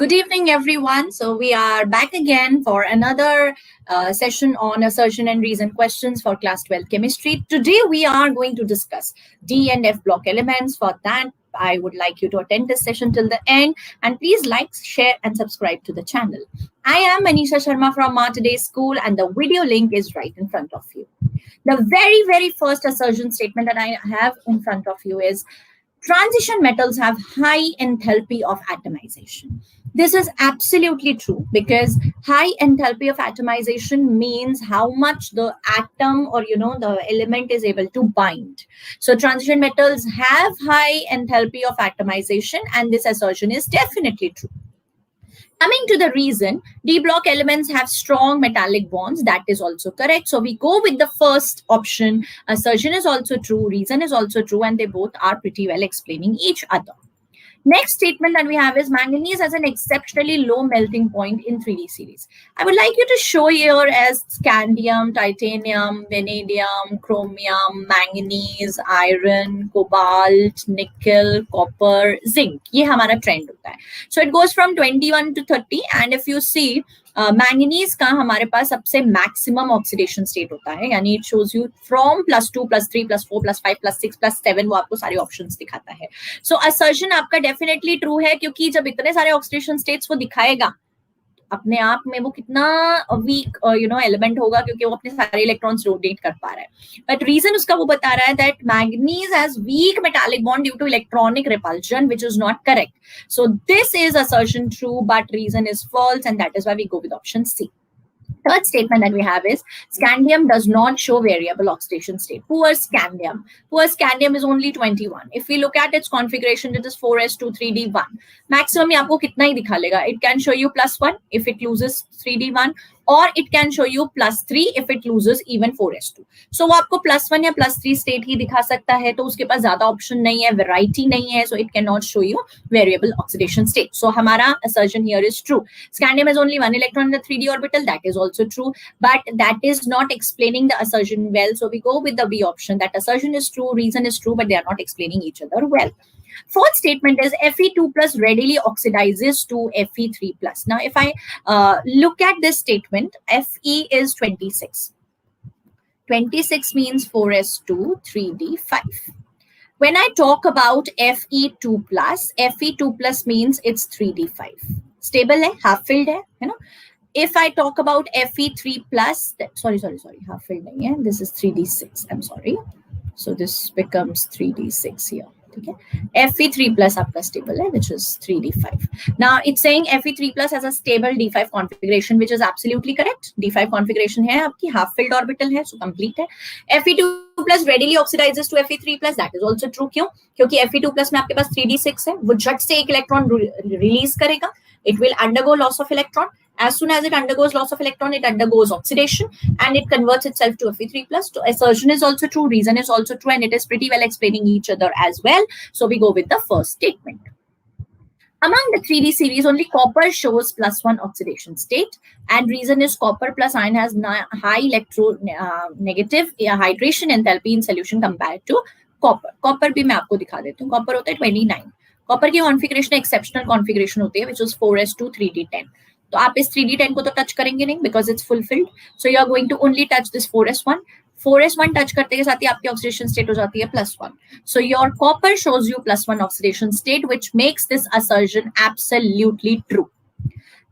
Good evening, everyone. So we are back again for another session on assertion and reason questions for class 12 chemistry. Today we are going to discuss D and F block elements. For that, I would like you to attend this session till the end, and please like, share, and subscribe to the channel. I am Manisha Sharma from Today's School, and the video link is right in front of you. The very first assertion statement that I have in front of you is transition metals have high enthalpy of atomization. This is absolutely true because high enthalpy of atomization means how much the atom or the element is able to bind. So transition metals have high enthalpy of atomization, and this assertion is definitely true. Coming to the reason, D block elements have strong metallic bonds. That is also correct. So we go with the first option. Assertion is also true, reason is also true, and they both are pretty well explaining each other. Next statement that we have is manganese has an exceptionally low melting point in 3D series. I would like you to show here as scandium, titanium, vanadium, chromium, manganese, iron, cobalt, nickel, copper, zinc. ये हमारा trend होता है. So it goes from 21 to 30, and if you see manganese का हमारे पास सबसे maximum oxidation state होता है, यानी इट शोज यू फ्रॉम +2 +3 +4 +5 +6 +7, वो आपको सारे ऑप्शंस दिखाता है. सो असर्शन आपका डेफिनेटली ट्रू है, क्योंकि जब इतने सारे ऑक्सीडेशन स्टेट्स वो दिखाएगा अपने आप में वो कितना वीक एलिमेंट होगा, क्योंकि वो अपने सारे इलेक्ट्रॉन्स रोटेट कर पा रहा है. बट रीजन उसका वो बता रहा है that manganese has weak metallic bond due to electronic repulsion, which is not correct. So this is assertion true but reason is false, and that is why we go with option C. Third statement that we have is scandium does not show variable oxidation state. Poor scandium. Poor scandium is only 21. If we look at its configuration, it is 4s2 3d1. Maximum आपको कितना ही दिखा लेगा. It can show you +1 if it loses 3d1, or it can show you +3 if it loses even 4s2. So वो आपको +1 या +3 state ही दिखा सकता है, तो उसके पास ज्यादा ऑप्शन नहीं है, वैरायटी नहीं है, so it cannot show you variable oxidation state. So हमारा assertion here is true. Scandium has only one electron in the 3d orbital. That is also true, but that is not explaining the assertion well. So we go with the B option. That assertion is true, reason is true, but they are not explaining each other well. Fourth statement is Fe2 plus readily oxidizes to Fe3 plus. Now, if I look at this statement, Fe is 26. 26 means 4s2 3d5. When I talk about Fe2 plus means it's 3d5. Stable hai, half filled hai, If I talk about Fe3 plus, sorry, half filled nahi hai. This is 3d6. I'm sorry. So this becomes 3d6 here. Okay. Fe3 plus आपका stable है, which is 3d5. Now it's saying Fe3 plus has a stable d5 configuration, which is absolutely correct. d5 configuration है आपकी, half filled orbital है, so complete है. Fe2 plus readily oxidizes to Fe3 plus. That is also true. क्यों? क्योंकि Fe2 plus में आपके पास 3d6 है, वो झट से एक इलेक्ट्रॉन रिलीज करेगा. It will undergo loss of electron. As soon as it undergoes loss of electron, it undergoes oxidation and it converts itself to Fe3 plus. So assertion is also true, reason is also true, and it is pretty well explaining each other as well. So we go with the first statement. Among the 3D series, only copper shows +1 oxidation state, and reason is copper plus iron has high electronegative hydration enthalpy in solution compared to copper. Copper भी मैं आपको दिखा देती हूँ. Copper होता है 29. Copper की configuration exceptional configuration होती है, which is 4s2 3d10. तो आप इस 3d10 को तो टच करेंगे नहीं, because it's fulfilled. So you are going to only touch this 4s1. 4s1 touch करते के साथ ही आपकी ऑक्सीडेशन स्टेट हो जाती है +1. So your copper shows you +1 oxidation state, which makes this assertion absolutely true.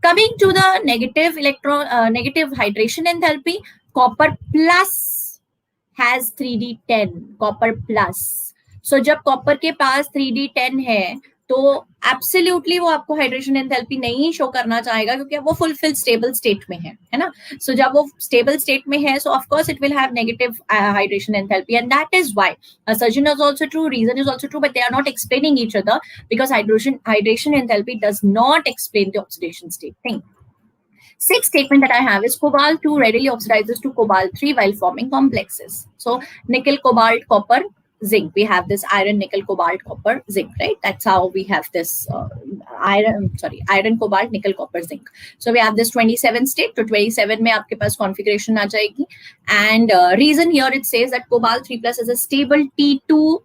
Coming to the negative hydration enthalpy, copper plus has 3d10. Copper plus. So जब copper के पास 3d10 है, तो एब्सोल्युटली वो आपको hydration enthalpy नहीं show करना चाहेगा, क्योंकि वो फुलफिल स्टेबल स्टेट में है ना. सो जब वो स्टेबल स्टेट में है, सो of course it will have negative hydration enthalpy, and that is why assertion is also true, reason is also true, but they are not explaining each other, because hydration enthalpy does not explain the oxidation state thing. Sixth statement that I have is cobalt 2 readily oxidizes to cobalt 3 while forming complexes. So nickel, cobalt, copper, zinc. We have this iron, nickel, cobalt, copper, zinc, right? That's how we have this iron, cobalt, nickel, copper, zinc. So we have this 27 state. So 27 में आपके पास configuration आ जाएगी. And reason here it says that cobalt 3 plus is a stable T2.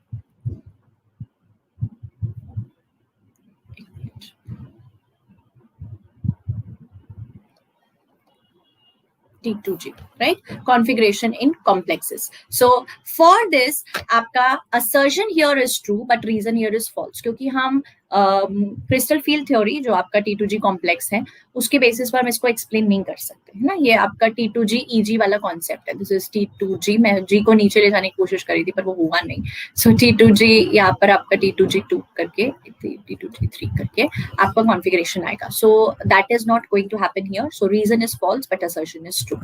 T2G, right? Configuration in complexes. So for this, आपका assertion here is true, but reason here is false. क्योंकि हम crystal field theory जो आपका T2G complex है उसके basis पर हम इसको एक्सप्लेन नहीं कर सकते है ना. ये आपका T2G EG वाला कॉन्सेप्ट है. This is T2G. मैं G को नीचे ले जाने की कोशिश करी थी पर वो हुआ नहीं. सो T2G यहाँ पर आपका T2G2 करके T2G3 करके आपका कॉन्फिगरेशन आएगा. So that is not going to happen here. So reason is false but assertion is true.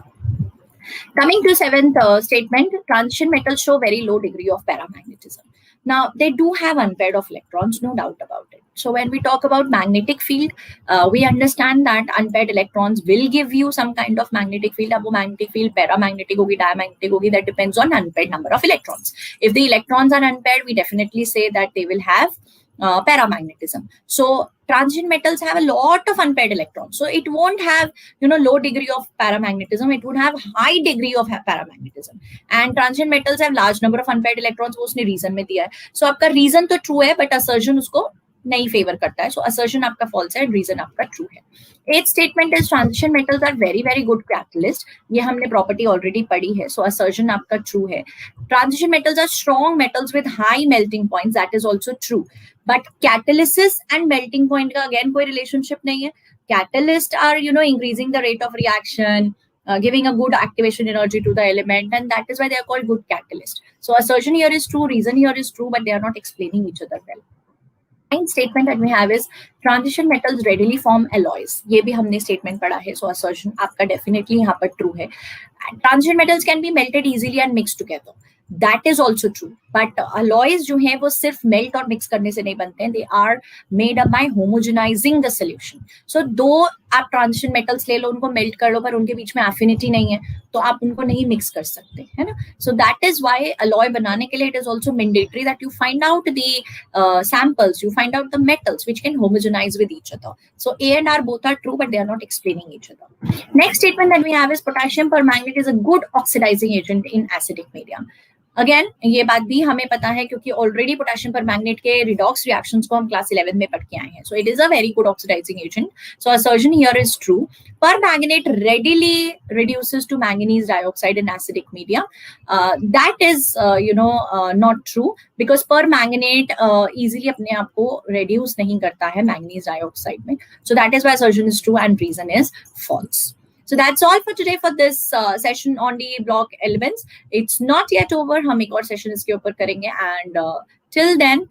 Coming to seventh statement, transition metals show very low degree of paramagnetism. Now, they do have unpaired of electrons, no doubt about it. So when we talk about magnetic field, we understand that unpaired electrons will give you some kind of magnetic field. अब वो magnetic field paramagnetic होगी, diamagnetic होगी, that depends on unpaired number of electrons. If the electrons are unpaired, we definitely say that they will have paramagnetism. So transition metals have a lot of unpaired electrons. So it won't have, low degree of paramagnetism. It would have high degree of paramagnetism. And transition metals have large number of unpaired electrons. वो उसने reason में दिया है. So आपका reason तो true है, but assertion उसको नहीं फेवर करता है. So assertion आपका false है, reason आपका true है. Eighth statement is transition metals are very very good catalyst. ये हमने property already पढ़ी है. So assertion आपका true है. Transition metals are strong metals with high melting points. That is also true. But catalysis and melting point का again कोई relationship नहीं है. Catalysts are, increasing the rate of reaction, giving a good activation energy to the element, and that is why they are called good catalyst. So assertion here is true, reason here is true, but they are not explaining each other well. Ninth statement that we have is transition metals readily form alloys. ये भी हमने statement पढ़ा है. So assertion आपका definitely यहाँ पर true है. Transition metals can be melted easily and mixed together. That is also true. But alloys जो हैं वो सिर्फ melt और mix करने से नहीं बनते हैं. They are made up by homogenizing the solution. So दो आप transition metals ले लो, उनको melt कर लो, पर उनके बीच में affinity नहीं है, तो आप उनको नहीं mix कर सकते, है ना? So that is why alloy बनाने के लिए it is also mandatory that you find out the samples, you find out the metals which can homogenize with each other. So A and R both are true, but they are not explaining each other. Next statement that we have is potassium permanganate is a good oxidizing agent in acidic medium. Again ये बात भी हमें पता है क्योंकि already potassium permanganate के redox reactions को हम क्लास 11 में पढ़ के आए हैं. So it is a very good oxidising agent. So assertion here is true. Permanganate readily reduces to manganese dioxide in acidic media. That is not true because permanganate easily अपने आप को reduce नहीं करता है manganese dioxide में. So that is why assertion is true and reason is false. So that's all for today for this session on the block elements. It's not yet over. हम एक और session इसके ऊपर करेंगे and till then,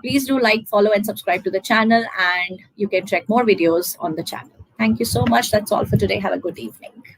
please do like, follow and subscribe to the channel and you can check more videos on the channel. Thank you so much. That's all for today. Have a good evening.